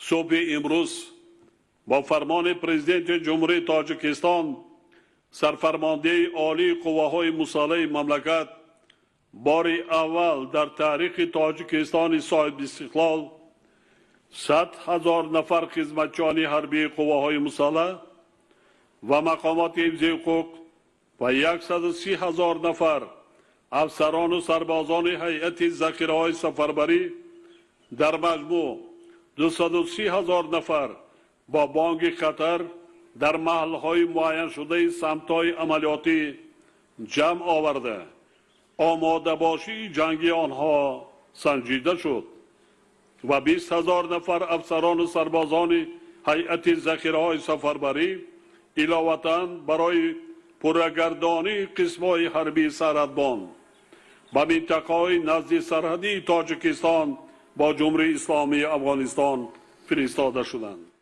صبح امروز با فرمان پرزیدنت جمهوری تاجیکستان سرفرمانده عالی قواهای مسلح مملکت بار اول در تاریخ تاجیکستان صاحب استقلال 100,000 نفر خدمتچیان حربی قواهای مسلح و مقامات حفظ حقوق و 130,000 نفر افسران و سربازان هیئت ذخیره‌های سفربری در مجموع 230,000 نفر با بانک خطر در محل‌های معین شده سمت‌های عملیاتی جمع آورده آماده باشی جنگی آنها سنجیده شد و 20,000 نفر افسران و سربازان هیئت ذخیره‌های سفربری علاوه‌اً برای پرگردانی قسم‌های حربی سرحدبان به منطقه‌های نزد سرحدی تاجیکستان با جمهوری اسلامی افغانستان فرستاده شدند.